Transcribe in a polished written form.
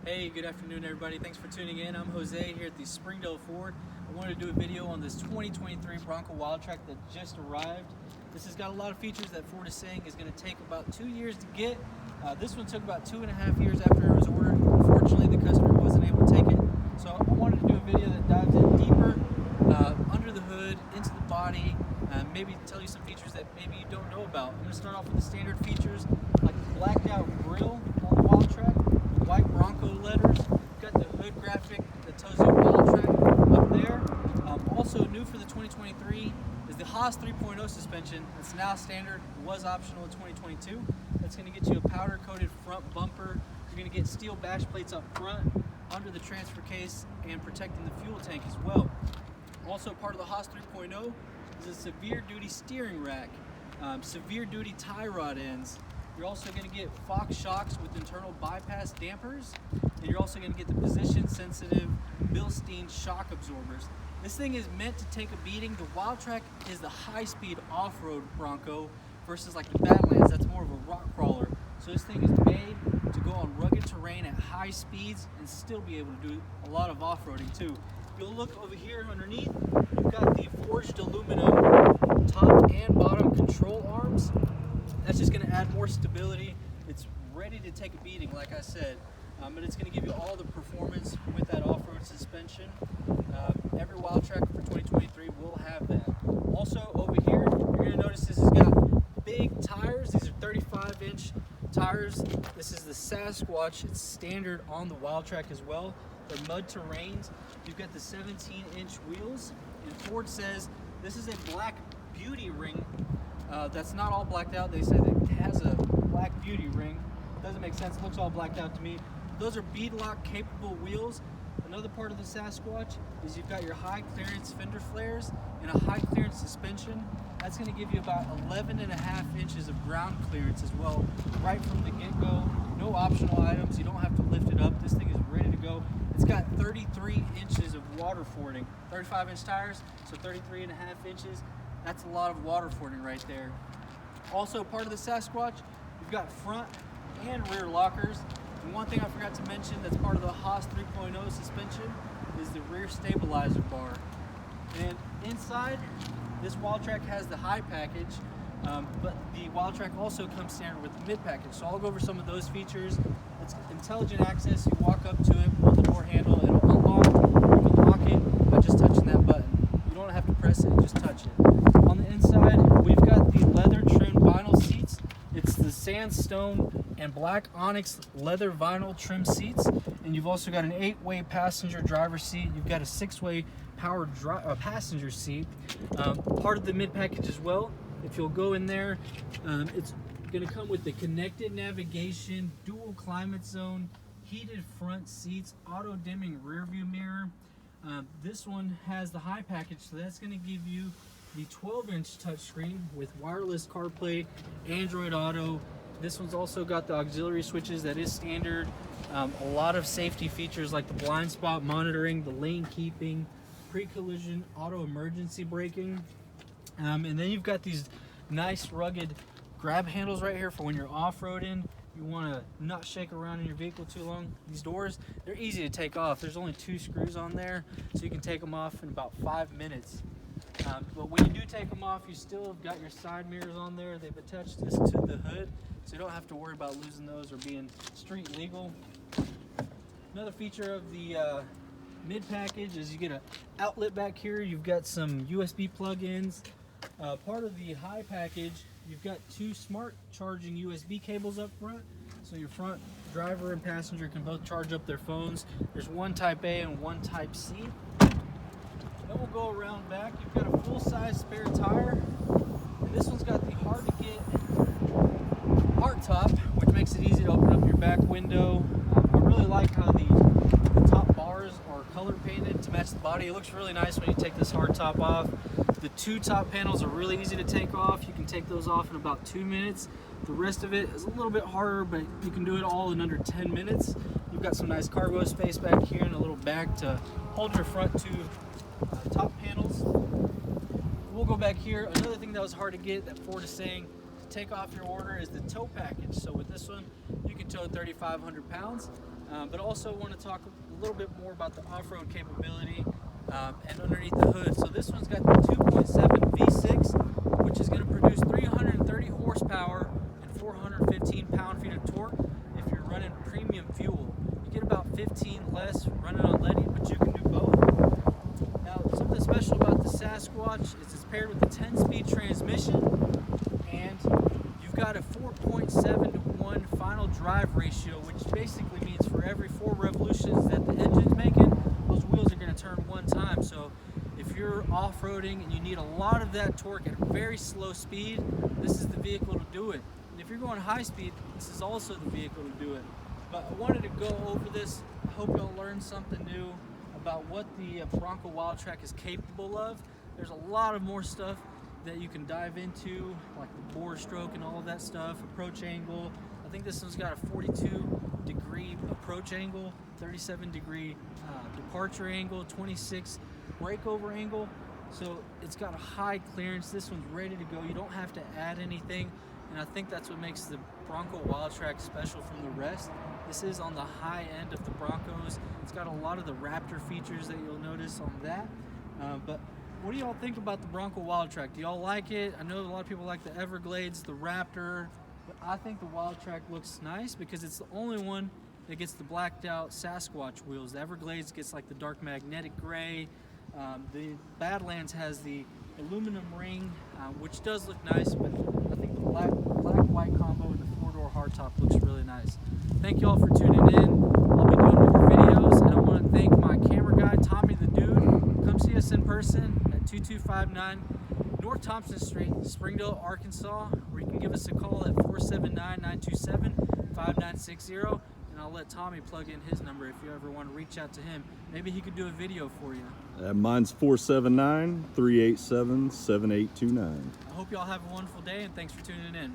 Hey, good afternoon everybody. Thanks for tuning in. I'm Jose here at the Springdale Ford. I wanted to do a video on this 2023 Bronco Wildtrak that just arrived. This has got a lot of features that Ford is saying is going to take about 2 years to get. This one took about 2.5 years after it was ordered. Unfortunately, the customer wasn't able to take it. So I wanted to do a video that dives in deeper, under the hood, into the body, maybe tell you some features that maybe you don't know about. I'm going to start off with the standard features like the blacked out grille on the Wildtrak, the white Bronco letters, got the hood graphic that tells you Wildtrak up there. Also new for the 2023 is the Haas 3.0 suspension. It's now standard, it was optional in 2022. That's going to get you a powder coated front bumper. You're going to get steel bash plates up front, under the transfer case, and protecting the fuel tank as well. Also part of the Haas 3.0 is a severe duty steering rack, severe duty tie rod ends. You're also going to get Fox shocks with internal bypass dampers, and you're also going to get the position sensitive Bilstein shock absorbers. This thing is meant to take a beating. The Wildtrak is the high speed off-road Bronco versus like the Badlands, that's more of a rock crawler. So this thing is made to go on rugged terrain at high speeds and still be able to do a lot of off-roading too. If you'll look over here underneath, you've got the forged aluminum top and bottom control arms. That's just going to add more stability. It's ready to take a beating, like I said, but it's going to give you all the performance with that off-road suspension. Every Wildtrak for 2023 will have that. Also over here, you're going to notice this has got big tires. These are 35-inch tires. This is the Sasquatch. It's standard on the Wildtrak as well. They're mud terrains. You've got the 17-inch wheels, and Ford says this is a black beauty ring. That's not all blacked out. They say that it has a black beauty ring. Doesn't make sense. It looks all blacked out to me. Those are beadlock capable wheels. Another part of the Sasquatch is you've got your high clearance fender flares and a high clearance suspension. That's going to give you about 11.5 inches of ground clearance as well, right from the get-go. No optional items. You don't have to lift it up. This thing is ready to go. It's got 33 inches of water fording. 35-inch tires, so 33.5 inches. That's a lot of water fording right there. Also part of the Sasquatch, you've got front and rear lockers. And one thing I forgot to mention that's part of the Haas 3.0 suspension is the rear stabilizer bar. And inside, this Wildtrak has the high package, but the Wildtrak also comes standard with the mid package. So I'll go over some of those features. It's intelligent access. You walk up to it, pull the door handle, it'll unlock. You can lock it by just touching that button. You don't have to press it, just touch it. On the inside, we've got the leather trimmed vinyl seats. It's the sandstone and black onyx leather vinyl trim seats, and you've also got an 8-way passenger driver seat. You've got a 6-way power passenger seat, part of the mid package as well. If you'll go in there, it's going to come with the connected navigation, dual climate zone, heated front seats, auto dimming rear view mirror. This one has the high package, so that's going to give you the 12-inch touchscreen with wireless CarPlay, Android Auto. This one's also got the auxiliary switches that is standard. A lot of safety features like the blind spot monitoring, the lane keeping, pre-collision auto emergency braking. And then you've got these nice rugged grab handles right here for when you're off-roading. You want to not shake around in your vehicle too long. These doors, they're easy to take off. There's only 2 screws on there, so you can take them off in about 5 minutes. But when you do take them off, you still have got your side mirrors on there. They've attached this to the hood, so you don't have to worry about losing those or being street legal. Another feature of the mid package is you get an outlet back here. You've got some USB plug-ins. Part of the high package, you've got 2 smart charging USB cables up front, so your front driver and passenger can both charge up their phones. There's one Type A and one Type C. Then we'll go around back. You've got a full-size spare tire, and this one's got the hard-to-get art top, which makes it easy to open up your back window. I really like how the top bars are color painted to match the body. It looks really nice when you take this hard top off. The 2 top panels are really easy to take off. You can take those off in about 2 minutes. The rest of it is a little bit harder, but you can do it all in under 10 minutes. You've got some nice cargo space back here and a little bag to hold your front 2 top panels. We'll go back here. Another thing that was hard to get that Ford is saying to take off your order is the tow package. So with this one, you can tow 3,500 pounds. but also want to talk a little bit more about the off-road capability and underneath the hood. So this one's got the 2.7 V6, which is going to produce 330 horsepower and 415 pound-feet of torque if you're running premium fuel. You get about 15 less running on leaded, but you can do both. Now, something special about the Sasquatch is it's paired with a 10-speed transmission, and you've got a 4.7-to-1 final drive ratio, which basically means for every 4 revolutions that the engine's making, those wheels are going to turn 1 time. So if you're off-roading and you need a lot of that torque at a very slow speed, this is the vehicle to do it. And if you're going high speed, this is also the vehicle to do it. But I wanted to go over this. I hope you'll learn something new about what the Bronco Wildtrak is capable of. There's a lot of more stuff that you can dive into, like the bore stroke and all of that stuff, approach angle. I think this one's got a 42-degree approach angle, 37-degree departure angle, 26 breakover angle. So it's got a high clearance. This one's ready to go. You don't have to add anything. And I think that's what makes the Bronco Wildtrak special from the rest. This is on the high end of the Broncos. It's got a lot of the Raptor features that you'll notice on that. But what do y'all think about the Bronco Wildtrak? Do y'all like it? I know a lot of people like the Everglades, the Raptor, but I think the Wildtrak looks nice because it's the only one that gets the blacked out Sasquatch wheels. The Everglades gets like the dark magnetic gray. The Badlands has the aluminum ring, which does look nice, but I think the black-white combo and the 4-door hardtop looks really nice. Thank you all for tuning in. I'll be doing more videos, and I want to thank my camera guy, Tommy the Dude. Come see us in person at 2259 North Thompson Street, Springdale, Arkansas, or you can give us a call at 479-927-5960, and I'll let Tommy plug in his number if you ever want to reach out to him. Maybe he could do a video for you. Mine's 479-387-7829. I hope y'all have a wonderful day, and thanks for tuning in.